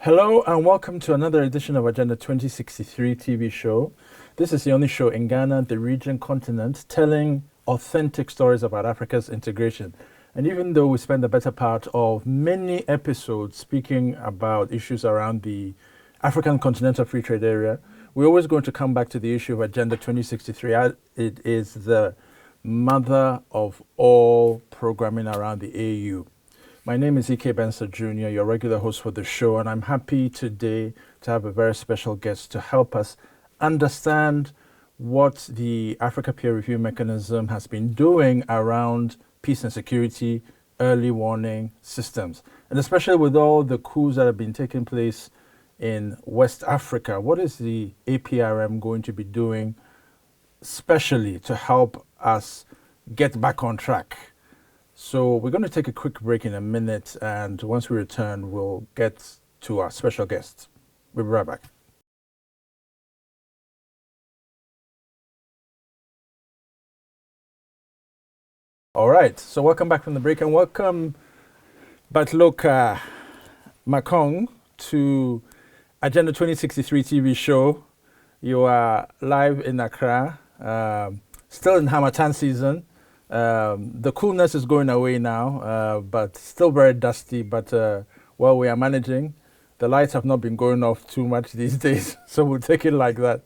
Hello and welcome to another edition of Agenda 2063 TV show. This is the only show in Ghana, the region, continent, telling authentic stories about Africa's integration. And even though we spend the better part of many episodes speaking about issues around the African Continental Free Trade Area, we're always going to come back to the issue of Agenda 2063. It is the mother of all programming around the AU. My name is K Bensah Jr., your regular host for the show, and I'm happy today to have a very special guest to help us understand what the Africa Peer Review Mechanism has been doing around peace and security, early warning systems, and especially with all the coups that have been taking place in West Africa. What is the APRM going to be doing specially to help us get back on track? So we're going to take a quick break in a minute, and once we return, we'll get to our special guest. We'll be right back. All right, so welcome back from the break, and welcome Batloka Makong to Agenda 2063 TV show. You are live in Accra, still in Harmattan season. The coolness is going away now, but still very dusty. But well, we are managing. The lights have not been going off too much these days, so we'll take it like that.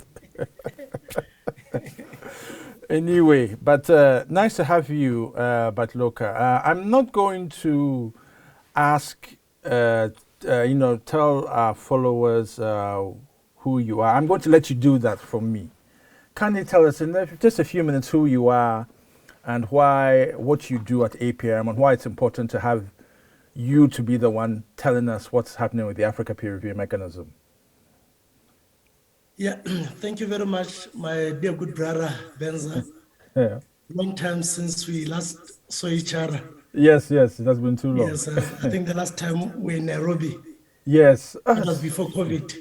Anyway, but nice to have you, Batloka. I'm not going to ask, tell our followers who you are. I'm going to let you do that for me. Can you tell us in just a few minutes who you are, and what you do at APRM, and why it's important to have you to be the one telling us what's happening with the Africa Peer Review Mechanism? Yeah, thank you very much, my dear good brother, Bensah. Yeah. Long time since we last saw each other. Yes, it has been too long. Yes, I think the last time we were in Nairobi. Yes. That was before COVID.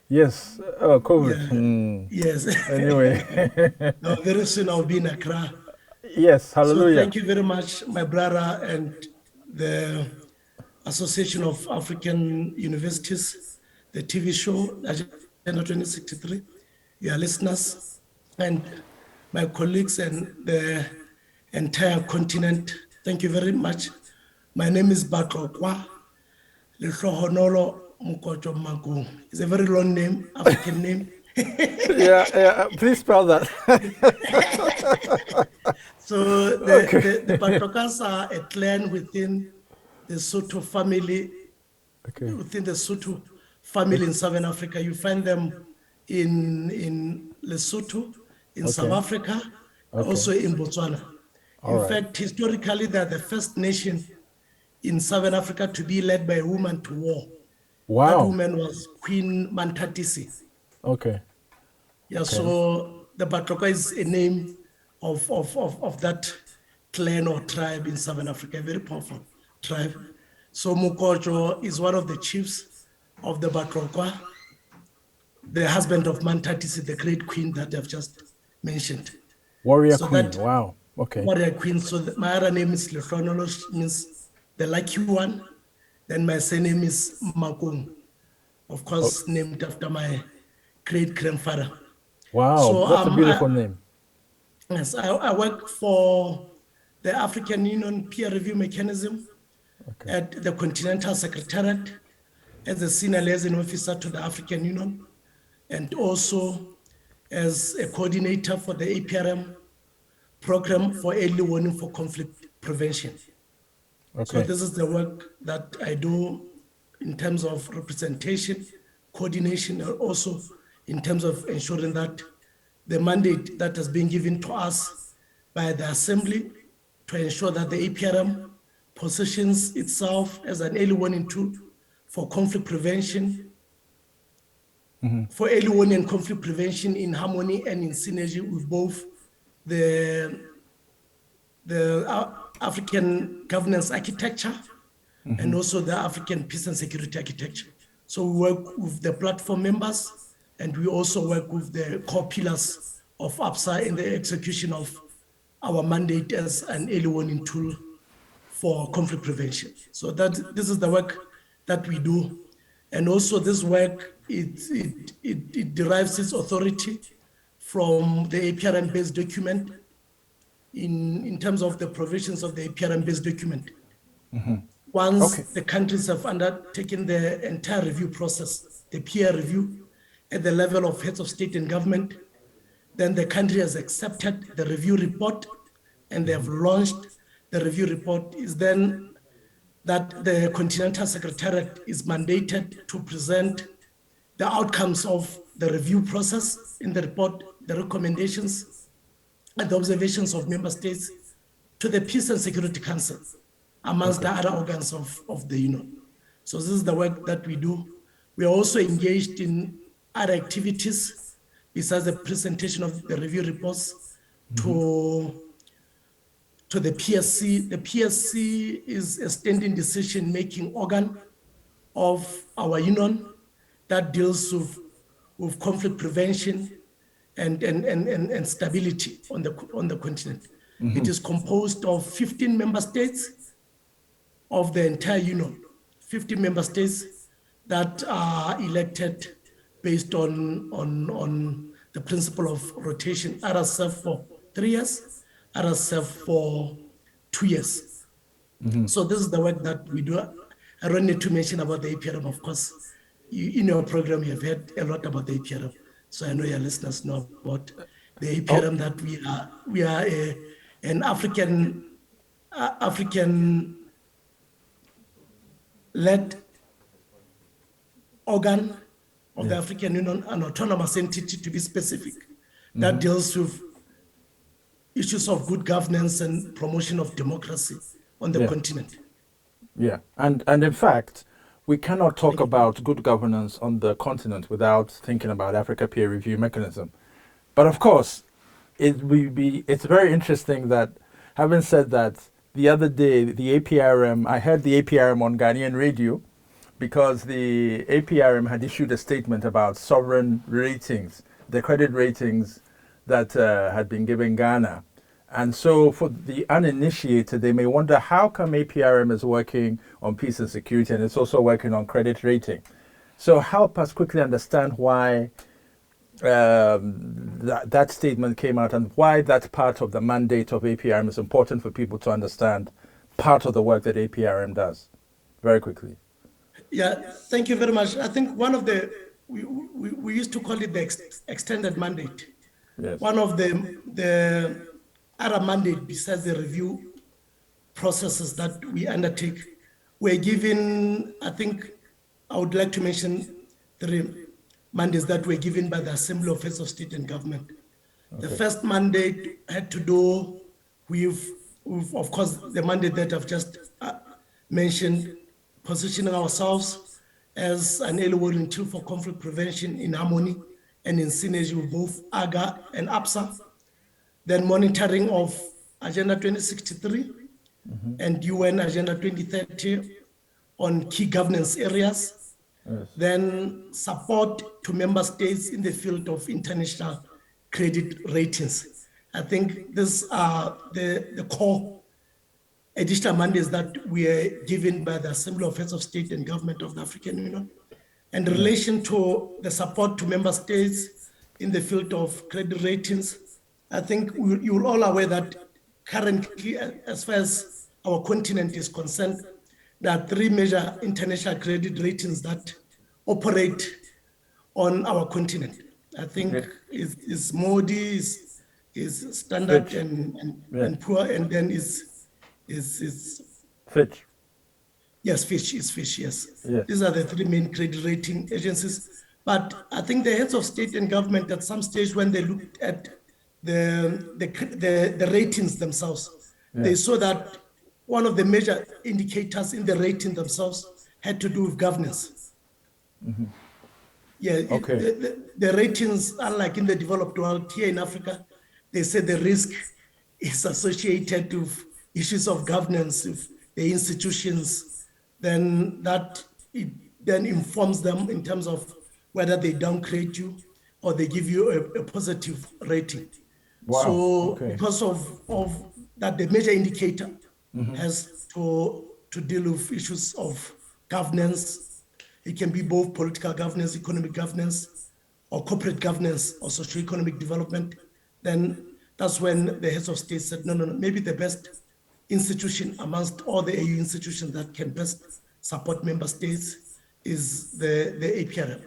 Yes, COVID. Yeah. Yes. Anyway. Now, very soon I'll be in Accra. Yes, hallelujah. So thank you very much, my brother, and the Association of African Universities, the TV show, Agenda 2063, your listeners, and my colleagues and the entire continent. Thank you very much. My name is Batlokoa Makong. It's a very long name, African name. Yeah, please spell that. So the Batlokas are a clan within the Sotho family. Okay. Within the Sotho family in Southern Africa. You find them in Lesotho, in South Africa, also in Botswana. In fact, historically, they're the first nation in Southern Africa to be led by a woman to war. Wow. That woman was Queen Mantatisi. Okay. Yeah, so the Batloka is a name of that clan or tribe in Southern Africa, a very powerful tribe. So Mukojo is one of the chiefs of the Batloka, the husband of Mantatisi, the great queen that I've just mentioned. Warrior queen, wow. Okay. Warrior queen. So my other name is Lefronolosh, means the lucky one. Then my surname is Makong, of course, named after my great-grandfather. Wow, so, that's a beautiful name. Yes, I work for the African Union Peer Review Mechanism at the Continental Secretariat as a senior liaison officer to the African Union, and also as a coordinator for the APRM program for early warning for conflict prevention. So this is the work that I do in terms of representation, coordination, and also in terms of ensuring that the mandate that has been given to us by the Assembly to ensure that the APRM positions itself as an early warning tool for conflict prevention, for early warning and conflict prevention in harmony and in synergy with both the African governance architecture and also the African peace and security architecture. So we work with the platform members, and we also work with the core pillars of APSA in the execution of our mandate as an early warning tool for conflict prevention. So this is the work that we do. And also this work, it derives its authority from the APRM-based document in terms of the provisions of the APRM-based document. Once Okay. the countries have undertaken the entire review process, the peer review at the level of heads of state and government, then the country has accepted the review report and they have launched the review report. Is then that the Continental Secretariat is mandated to present the outcomes of the review process in the report, the recommendations and the observations of member states to the Peace and Security Council, amongst the other organs of the Union. So this is the work that we do. We are also engaged in other activities besides the presentation of the review reports to the PSC. The PSC is a standing decision-making organ of our union that deals with conflict prevention and stability on the continent. It is composed of 15 member states of the entire union, 15 member states that are elected based on the principle of rotation. Others serve for 3 years, others serve for 2 years. So this is the work that we do. I don't need to mention about the APRM, of course. In your program, you have heard a lot about the APRM. So I know your listeners know about the APRM, that we are an African-led organ of the African Union, an autonomous entity to be specific, that deals with issues of good governance and promotion of democracy on the continent. Yeah, and in fact, we cannot talk about good governance on the continent without thinking about Africa peer review mechanism. But of course, it's very interesting that, having said that, the other day, the APRM, I heard the APRM on Ghanaian radio because the APRM had issued a statement about sovereign ratings, the credit ratings that had been given Ghana. And so for the uninitiated, they may wonder, how come APRM is working on peace and security and it's also working on credit rating? So help us quickly understand why that statement came out and why that part of the mandate of APRM is important for people to understand part of the work that APRM does. Very quickly. Yeah, thank you very much. I think one of we used to call it the extended mandate. Yes. One of the other mandate besides the review processes that we undertake, we're given, I think I would like to mention 3 mandates that were given by the Assembly of Heads of State and Government. Okay. The first mandate had to do with, of course, the mandate that I've just mentioned, positioning ourselves as an early warning tool for conflict prevention in harmony and in synergy with both AGA and APSA. Then monitoring of Agenda 2063 and UN Agenda 2030 on key governance areas. Yes. Then support to member states in the field of international credit ratings. I think these are the core additional mandates that we are given by the Assembly of Heads of State and Government of the African Union. And in relation to the support to member states in the field of credit ratings, I think you're all aware that currently, as far as our continent is concerned, there are 3 major international credit ratings that operate on our continent. I think is Moody's, is Standard and Poor, and then is Fitch. Yes, Fitch is Fitch, yes. These are the 3 main credit rating agencies. But I think the heads of state and government at some stage, when they looked at the ratings themselves, they saw that one of the major indicators in the rating themselves had to do with governance. The ratings, unlike in the developed world, here in Africa, they say the risk is associated with issues of governance, with the institutions, then that it then informs them in terms of whether they downgrade you or they give you a positive rating. Wow. So because of that, the major indicator has to deal with issues of governance It can be both political governance, economic governance, or corporate governance, or socio-economic development. Then that's when the heads of state said, no, maybe the best institution amongst all the AU institutions that can best support member states is the APRM.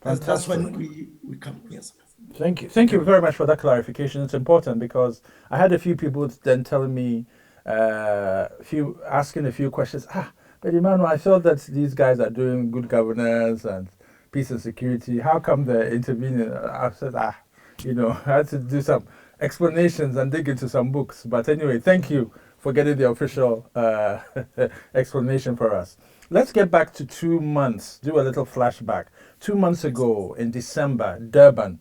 That's when we come, yes. Thank you. Thank you very much for that clarification. It's important because I had a few people then telling me, asking a few questions. But Emmanuel, I thought that these guys are doing good governance and peace and security. How come they're intervening? I said, I had to do some explanations and dig into some books. But anyway, thank you for getting the official explanation for us. Let's get back to 2 months, do a little flashback. 2 months ago in December, Durban,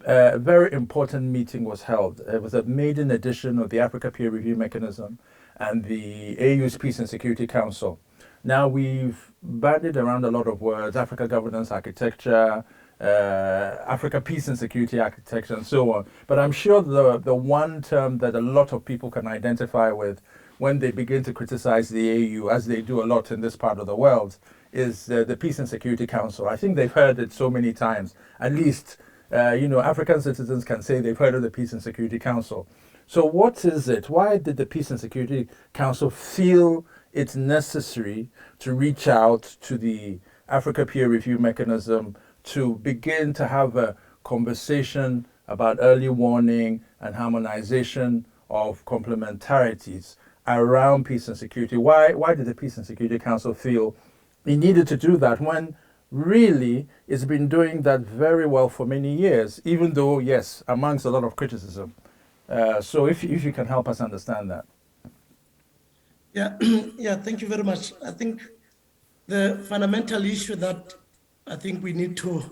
a very important meeting was held. It was a maiden edition of the Africa Peer Review Mechanism and the AU's Peace and Security Council. Now we've bandied around a lot of words, Africa Governance Architecture, Africa Peace and Security Architecture, and so on. But I'm sure the one term that a lot of people can identify with when they begin to criticize the AU, as they do a lot in this part of the world, is the Peace and Security Council. I think they've heard it so many times. At least, African citizens can say they've heard of the Peace and Security Council. So what is it? Why did the Peace and Security Council feel it's necessary to reach out to the Africa Peer Review Mechanism to begin to have a conversation about early warning and harmonization of complementarities around peace and security? Why did the Peace and Security Council feel it needed to do that when really it's been doing that very well for many years, even though, yes, amongst a lot of criticism? So if you can help us understand that. Yeah, yeah, thank you very much. I think the fundamental issue that I think we need to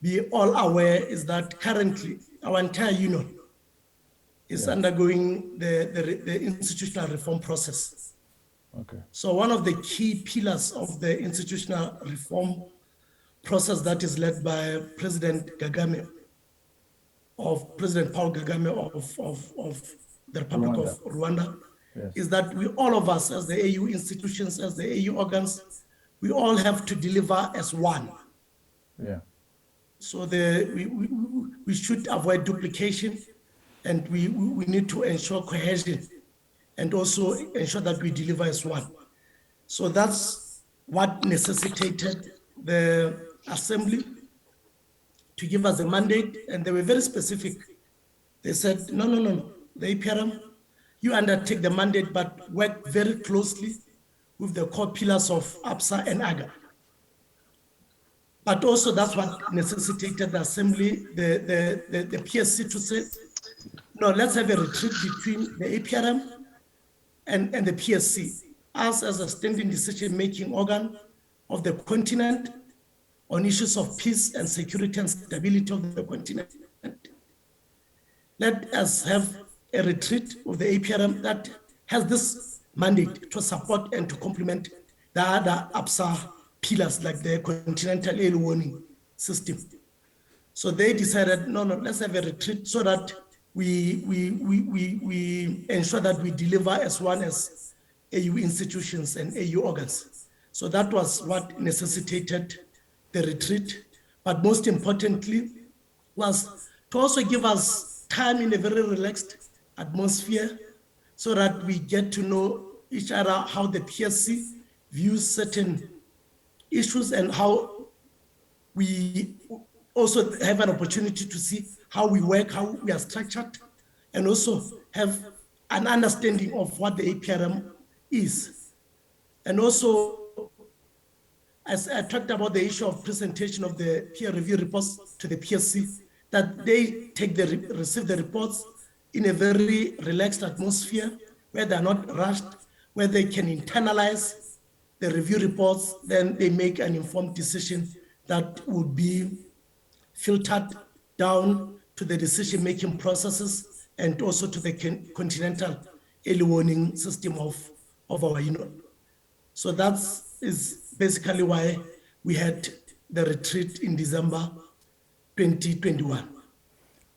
be all aware is that currently our entire union is undergoing the institutional reform process. Okay. So one of the key pillars of the institutional reform process that is led by President Paul Kagame of the Republic of Rwanda, yes, is that we, all of us as the AU institutions, as the AU organs, we all have to deliver as one. Yeah. So we should avoid duplication, and we need to ensure cohesion and also ensure that we deliver as one. So that's what necessitated the assembly to give us a mandate, and they were very specific. They said, no, the APRM, you undertake the mandate, but work very closely with the core pillars of APSA and AGA. But also that's what necessitated the assembly, the PSC to say, no, let's have a retreat between the APRM and the PSC. Us as a standing decision-making organ of the continent on issues of peace and security and stability of the continent. Let us have a retreat of the APRM that has this mandate to support and to complement the other APSA pillars like the continental early warning system. So they decided, no, let's have a retreat so that we ensure that we deliver as one as AU institutions and AU organs. So that was what necessitated the retreat. But most importantly was to also give us time in a very relaxed atmosphere so that we get to know each other, how the PSC views certain issues and how we also have an opportunity to see how we work, how we are structured, and also have an understanding of what the APRM is. And also, as I talked about the issue of presentation of the peer review reports to the PSC, that they receive the reports in a very relaxed atmosphere where they're not rushed, where they can internalize the review reports, then they make an informed decision that would be filtered down to the decision-making processes and also to the continental early warning system of our union. So that is basically why we had the retreat in December 2021.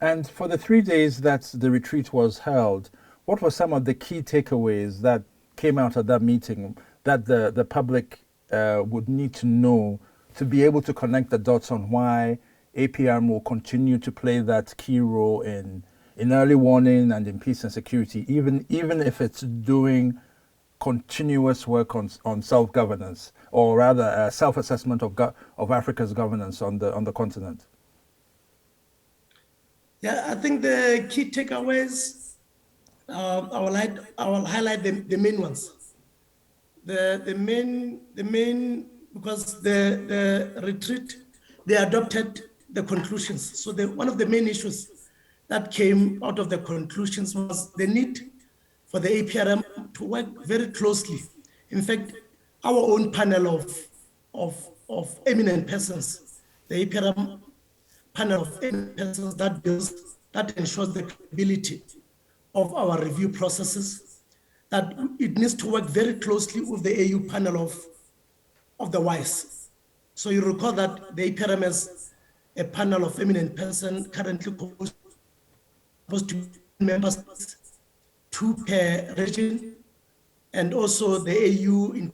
And for the 3 days that the retreat was held, what were some of the key takeaways that came out of that meeting that the public would need to know to be able to connect the dots on why APRM will continue to play that key role in early warning and in peace and security, even if it's doing continuous work on self-governance, or rather self-assessment of Africa's governance on the continent? Yeah, I think the key takeaways, I will highlight the main ones. The main, because the retreat, they adopted the conclusions. So one of the main issues that came out of the conclusions was the need for the APRM to work very closely. In fact, our own panel of eminent persons, the APRM panel of eminent persons that ensures the credibility of our review processes, that it needs to work very closely with the AU panel of the WISE. So you recall that the APRM has a panel of eminent persons currently supposed to be members, 2 per region, and also the AU in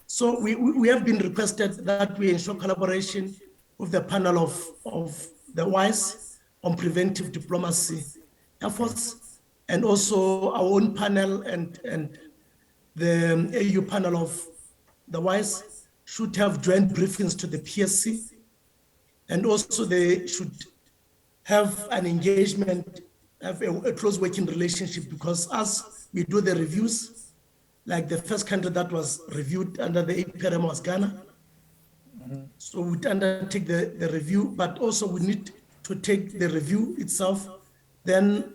So we have been requested that we ensure collaboration with the panel of the WISE on preventive diplomacy efforts, and also our own panel and the AU panel of the WISE should have joint briefings to the PSC, and also they should have an engagement, have a close working relationship, because as we do the reviews, like the first country that was reviewed under the APRM was Ghana. So we undertake the review, but also we need to take the review itself, then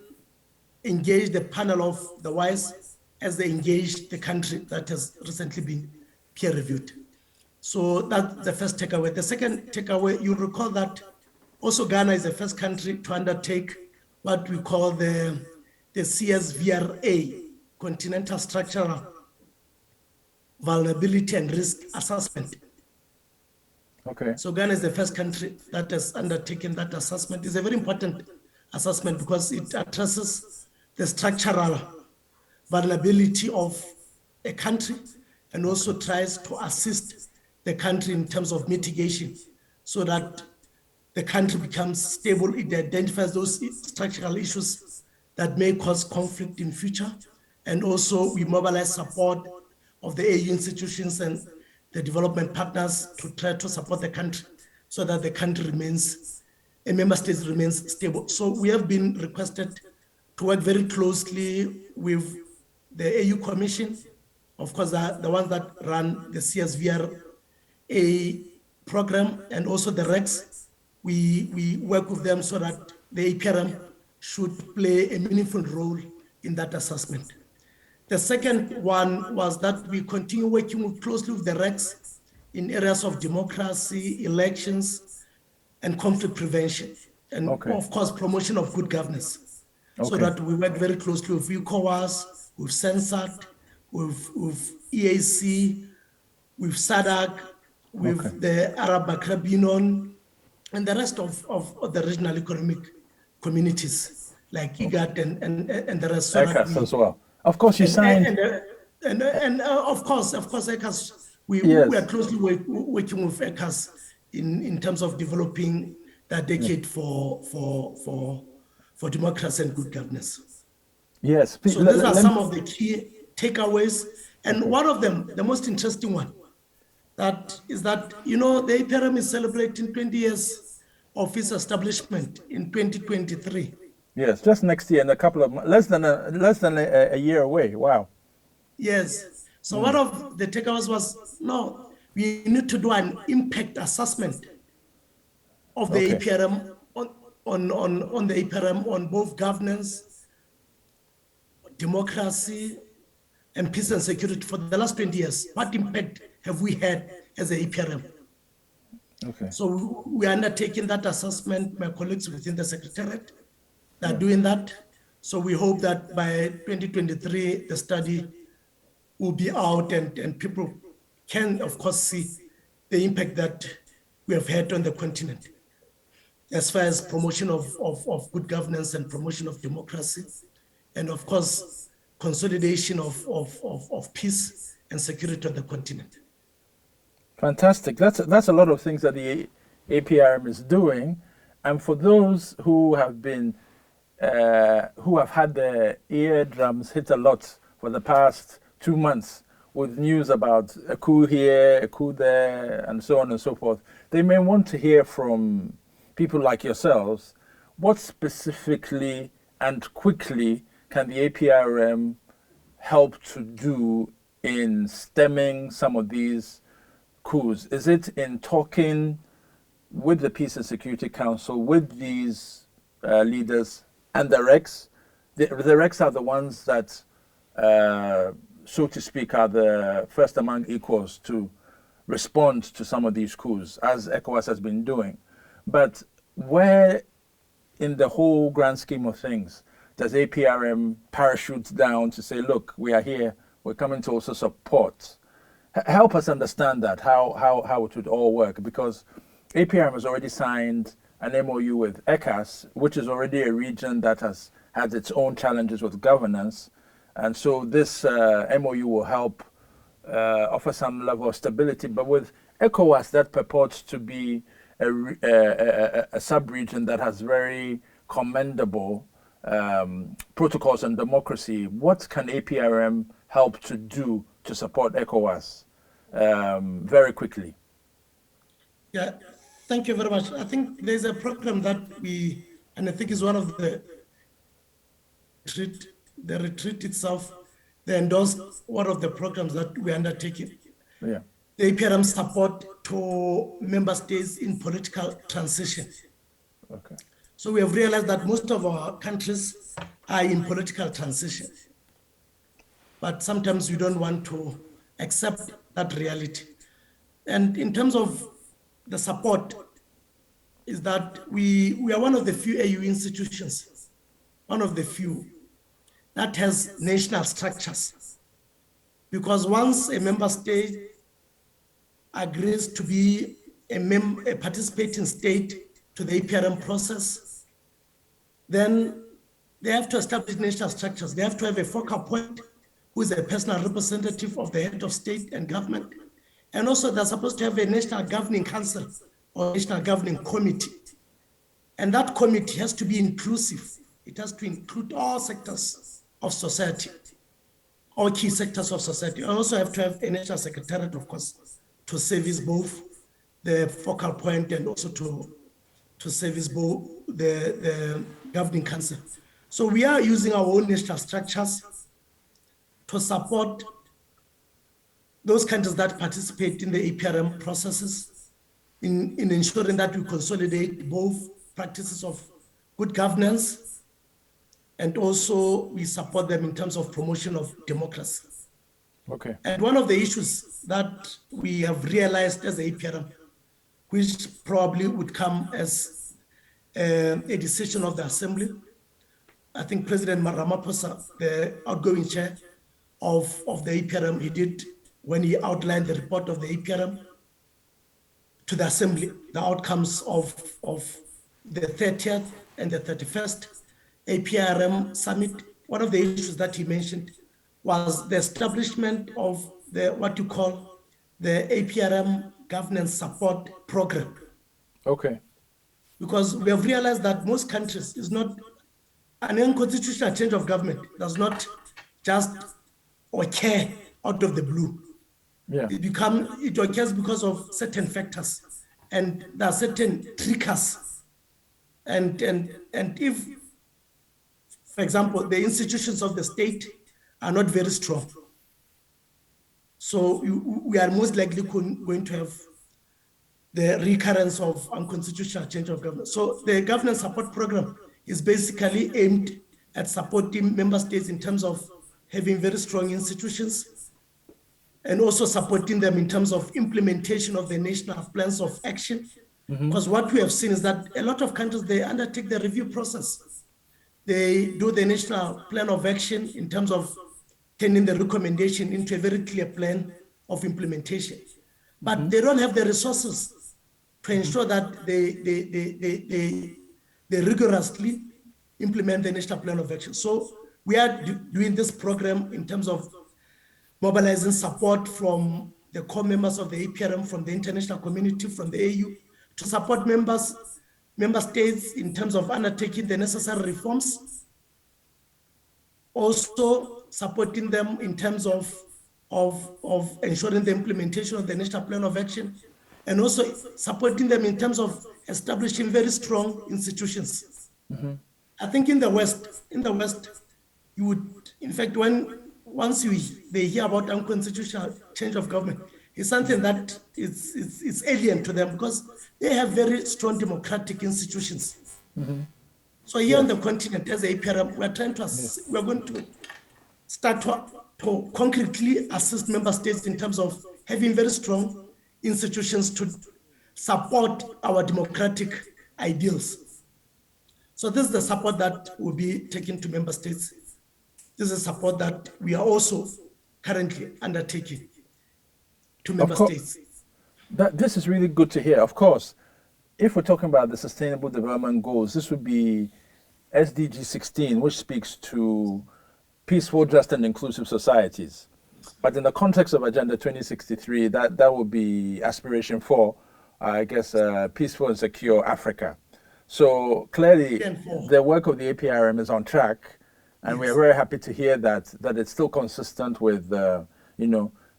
engage the panel of the WISE as they engage the country that has recently been peer reviewed. So that's the first takeaway. The second takeaway, you recall that also Ghana is the first country to undertake what we call the CSVRA, Continental Structural Vulnerability and Risk Assessment. Okay. So Ghana is the first country that has undertaken that assessment. It's a very important assessment because it addresses the structural vulnerability of a country, and also tries to assist the country in terms of mitigation so that the country becomes stable. It identifies those structural issues that may cause conflict in future. And also we mobilize support of the AU institutions and the development partners to try to support the country so that the country remains, a member state remains stable. So we have been requested to work very closely with the AU Commission, of course, the ones that run the CSVRA program, and also the REX. We work with them so that the APRM should play a meaningful role in that assessment. The second one was that we continue working closely with the REX in areas of democracy, elections, and conflict prevention, and of course, promotion of good governance. So that we work very closely with ECOWAS, with CENSAT, with EAC, with SADC, with the Arab Maghreb Union, and the rest of the regional economic communities like IGAD and the rest. ECAS as well. Of course, you signed. And of course, ECAS, we are closely working with ECAS in terms of developing that decade for democracy and good governance. Yes. So these are some of the key takeaways. And one of them, the most interesting one, that is that, you know, the APRM is celebrating 20 years of its establishment in 2023. Yes, just next year, in a couple of less than a year away. Wow. Yes. So one of the takeaways was, no, we need to do an impact assessment of the APRM on the APRM on both governance, democracy, and peace and security for the last 20 years. What impact have we had as the APRM? Okay. So we are undertaking that assessment. My colleagues within the Secretariat are doing that. So we hope that by 2023, the study will be out and people can, of course, see the impact that we have had on the continent. as far as promotion of good governance and promotion of democracy, and of course, consolidation of peace and security on the continent. Fantastic. That's a lot of things that the APRM is doing, and for those who have been who have had their eardrums hit a lot for the past 2 months with news about a coup here, a coup there, and so on and so forth, they may want to hear from people like yourselves. What specifically and quickly can the APRM help to do in stemming some of these coups? Is it in talking with the Peace and Security Council, with these leaders and the RECs? The RECs are the ones that, so to speak, are the first among equals to respond to some of these coups, as ECOWAS has been doing. But where, in the whole grand scheme of things, does APRM parachute down to say, look, we are here, we're coming to also support? Help us understand that, how it would all work, because APRM has already signed an MOU with ECAS, which is already a region that has had its own challenges with governance. And so this MOU will help offer some level of stability. But with ECOWAS, that purports to be a sub-region that has very commendable protocols on democracy. What can APRM help to do to support ECOWAS very quickly? Yeah, thank you very much. I think there's a program that and I think it's one of the retreat itself, they endorsed one of the programs that we're undertaking. Yeah. The APRM support to member states in political transition. Okay. So we have realized that most of our countries are in political transition, but sometimes we don't want to accept that reality. And in terms of the support, is that we are one of the few AU institutions, one of the few that has national structures. Because once a member state agrees to be a participating state to the APRM process, then they have to establish national structures. They have to have a focal point who is a personal representative of the head of state and government. And also they're supposed to have a national governing council or national governing committee. And that committee has to be inclusive. It has to include all sectors of society, all key sectors of society. I also have to have a national secretariat, of course, to service both the focal point and also to service both the governing council. So we are using our own national structures to support those countries that participate in the APRM processes in ensuring that we consolidate both practices of good governance, and also we support them in terms of promotion of democracy. Okay. And one of the issues that we have realized as the APRM, which probably would come as a decision of the Assembly, I think President Ramaphosa, the outgoing chair of the APRM, he did when he outlined the report of the APRM to the Assembly, the outcomes of the 30th and the 31st APRM summit. One of the issues that he mentioned was the establishment of what you call the APRM governance support program. Okay. Because we have realized that most countries is not an unconstitutional change of government does not just occur out of the blue. Yeah. It occurs because of certain factors, and there are certain triggers. And if, for example, the institutions of the state are not very strong, so we are most likely going to have the recurrence of unconstitutional change of government. So the governance support program is basically aimed at supporting member states in terms of having very strong institutions, and also supporting them in terms of implementation of the national plans of action. Because what we have seen is that a lot of countries, they undertake the review process. They do the national plan of action in terms of turning the recommendation into a very clear plan of implementation. But they don't have the resources to ensure that they rigorously implement the national plan of action. So we are doing this program in terms of mobilizing support from the core members of the APRM, from the international community, from the AU, to support member states in terms of undertaking the necessary reforms, also supporting them in terms of ensuring the implementation of the national plan of action, and also supporting them in terms of establishing very strong institutions. I think in the West, you would, in fact, once they hear about unconstitutional change of government, it's something that it's alien to them because they have very strong democratic institutions. So here on the continent, as APRM, we're going to start to concretely assist member states in terms of having very strong institutions to support our democratic ideals. So this is the support that will be taken to member states. This is support that we are also currently undertaking to member states. This is really good to hear. Of course, if we're talking about the Sustainable Development Goals, this would be SDG 16, which speaks to peaceful, just, and inclusive societies. But in the context of Agenda 2063, that would be aspiration 4, I guess, peaceful and secure Africa. So clearly, the work of the APRM is on track, and we are very happy to hear that it's still consistent with,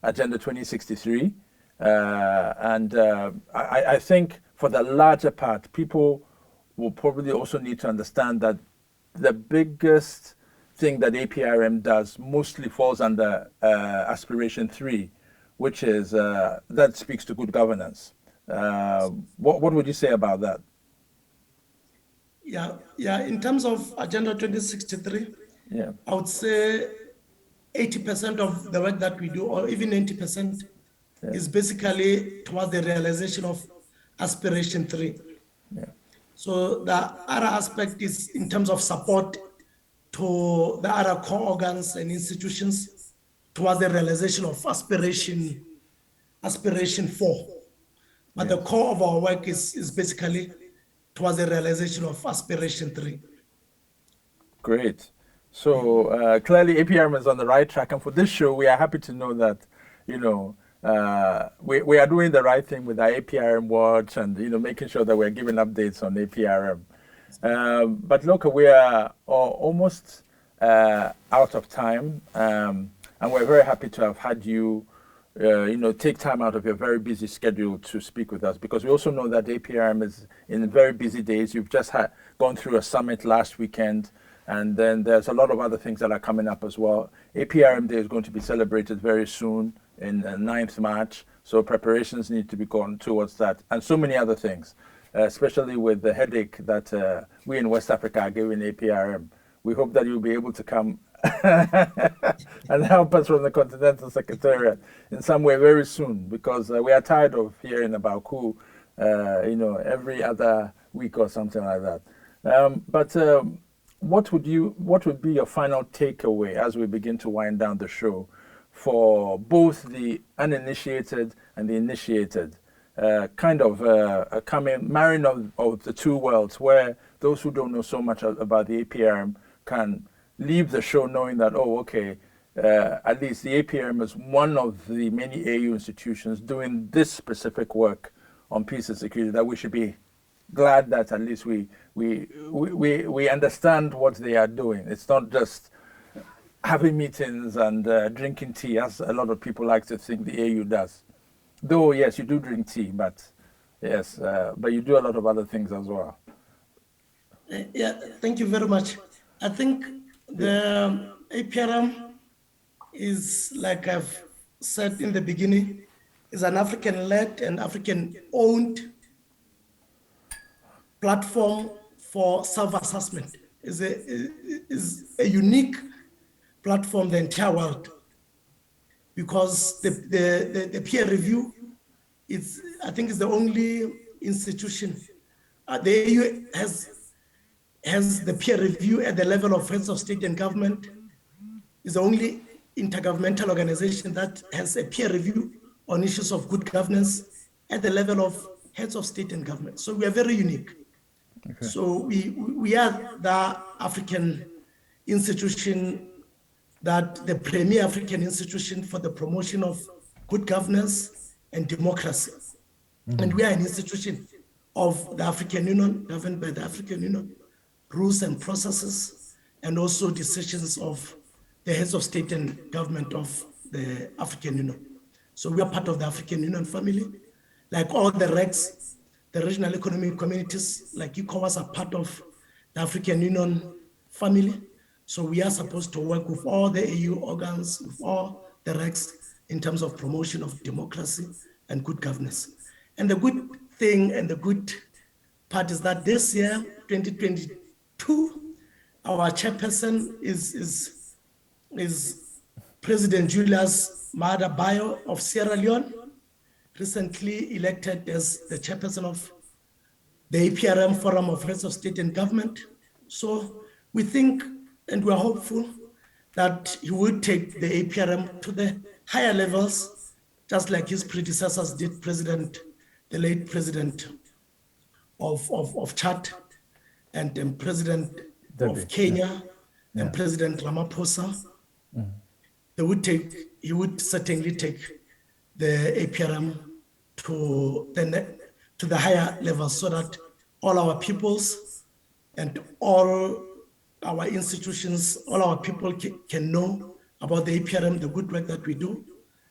Agenda 2063. I think for the larger part, people will probably also need to understand that the biggest thing that APRM does mostly falls under aspiration 3, which is that speaks to good governance. What would you say about that? Yeah. In terms of Agenda 2063, I would say 80% of the work that we do, or even 90%, is basically towards the realization of aspiration 3. So the other aspect is in terms of support to the other core organs and institutions towards the realization of aspiration 4. But the core of our work is basically towards the realization of aspiration 3. Great. So clearly APRM is on the right track, and for this show, we are happy to know that, we are doing the right thing with our APRM watch and, making sure that we're giving updates on APRM. But look, we are almost out of time, and we're very happy to have had you, take time out of your very busy schedule to speak with us, because we also know that APRM is in very busy days. You've just gone through a summit last weekend, and then there's a lot of other things that are coming up as well. APRM Day is going to be celebrated very soon in 9th March, so preparations need to be gone towards that, and so many other things, especially with the headache that we in West Africa are giving APRM. We hope that you'll be able to come and help us from the Continental Secretariat in some way very soon, because we are tired of hearing about coup, every other week or something like that. But what would be your final takeaway as we begin to wind down the show for both the uninitiated and the initiated, marrying of the two worlds, where those who don't know so much about the APRM can leave the show knowing that, at least the APRM is one of the many AU institutions doing this specific work on peace and security, that we should be glad that at least we understand what they are doing. It's not just having meetings and drinking tea, as a lot of people like to think the AU does. Though, yes, you do drink tea, but you do a lot of other things as well. Thank you very much. I think the APRM is, like I've said in the beginning, is an African-led and African-owned platform for self-assessment. Is a unique platform the entire world, because the peer review I think is the only institution. The AU has the peer review at the level of heads of state and government. Is the only intergovernmental organization that has a peer review on issues of good governance at the level of heads of state and government. So we are very unique. Okay. So we are the African institution, that the premier African institution for the promotion of good governance and democracy. Mm-hmm. And we are an institution of the African Union, governed by the African Union, rules and processes, and also decisions of the heads of state and government of the African Union. So we are part of the African Union family. Like all the RECs, the regional economic communities, like ECOWAS, are part of the African Union family. So we are supposed to work with all the AU organs, with all the RECs, in terms of promotion of democracy and good governance. And the good thing and the good part is that this year, 2022, our chairperson is President Julius Maada Bio of Sierra Leone, recently elected as the chairperson of the APRM Forum of Heads of State and Government. So we think and we're hopeful that he will take the APRM to the higher levels, just like his predecessors did, the late president of Chad, and president of Kenya, and President Ramaphosa. He would certainly take the APRM to the higher levels, so that all our peoples and all our institutions, all our people can know about the APRM, the good work that we do,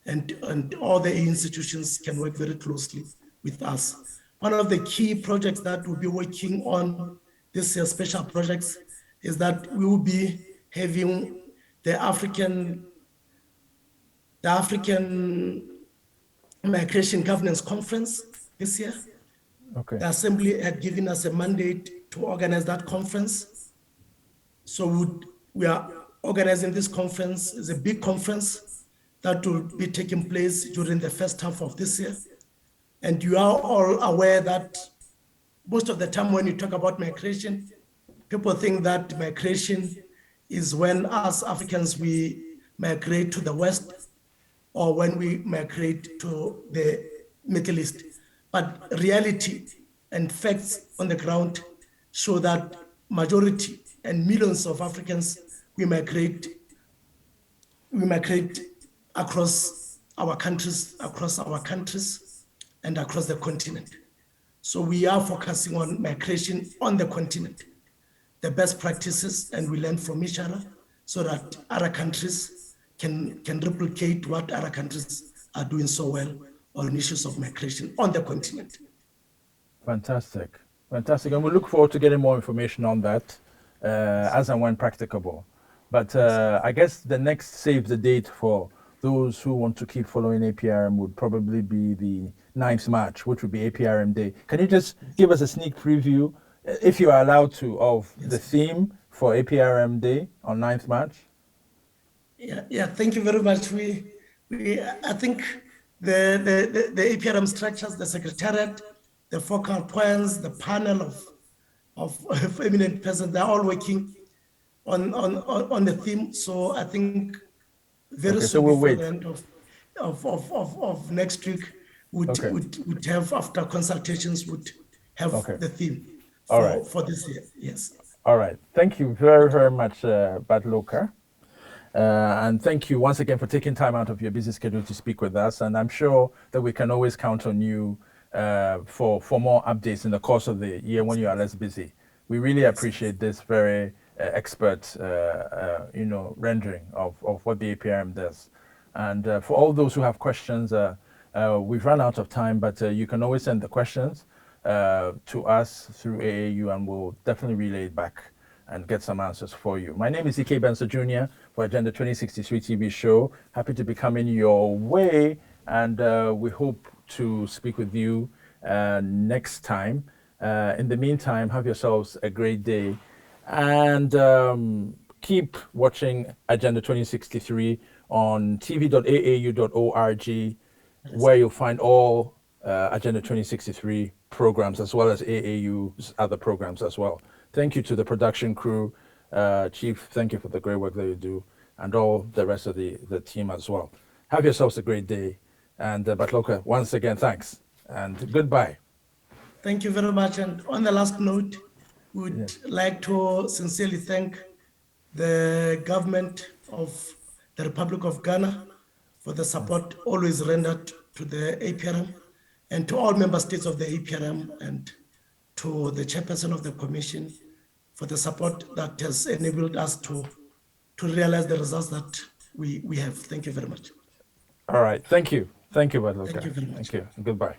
and all the institutions can work very closely with us. One of the key projects that we'll be working on this year, special projects, is that we will be having the African Migration Governance Conference this year. Okay. The Assembly had given us a mandate to organize that conference. So we are organizing this conference. It's a big conference that will be taking place during the first half of this year. And you are all aware that most of the time when you talk about migration, people think that migration is when us Africans, we migrate to the West, or when we migrate to the Middle East. But reality and facts on the ground show that majority and millions of Africans, we migrate across our countries, and across the continent. So we are focusing on migration on the continent, the best practices, and we learn from each other so that other countries can replicate what other countries are doing so well on issues of migration on the continent. Fantastic. And we look forward to getting more information on that as and when practicable. But I guess the next save the date for those who want to keep following APRM would probably be the 9th March, which would be APRM Day. Can you just give us a sneak preview, if you are allowed to, of the theme for APRM Day on 9th March? Yeah. Thank you very much. I think the APRM structures, the secretariat, the focal points, the panel of eminent persons, they're all working on the theme. So I think very soon, we'll before wait. the end of next week, would have, after consultations, would have the theme for this year. Yes. All right. Thank you very, very much, Batloka. And thank you once again for taking time out of your busy schedule to speak with us. And I'm sure that we can always count on you for more updates in the course of the year when you are less busy. We really appreciate this very expert, rendering of what the APRM does. And for all those who have questions, we've run out of time, but you can always send the questions to us through AAU, and we'll definitely relay it back and get some answers for you. My name is K Bensah Jr. for Agenda 2063 TV show. Happy to be coming your way, and we hope to speak with you next time. In the meantime, have yourselves a great day, and keep watching Agenda 2063 on tv.aau.org, where you'll find all Agenda 2063 programs, as well as AAU's other programs as well. Thank you to the production crew. Chief, thank you for the great work that you do, and all the rest of the team as well. Have yourselves a great day. And Batloka, once again, thanks, and goodbye. Thank you very much. And on the last note, we would Yes. like to sincerely thank the government of the Republic of Ghana for the support always rendered to the APRM and to all member states of the APRM and to the chairperson of the commission for the support that has enabled us to realize the results that we have. Thank you very much. All right. Thank you. Thank you, Batloka. Thank you very much. Thank you. Goodbye.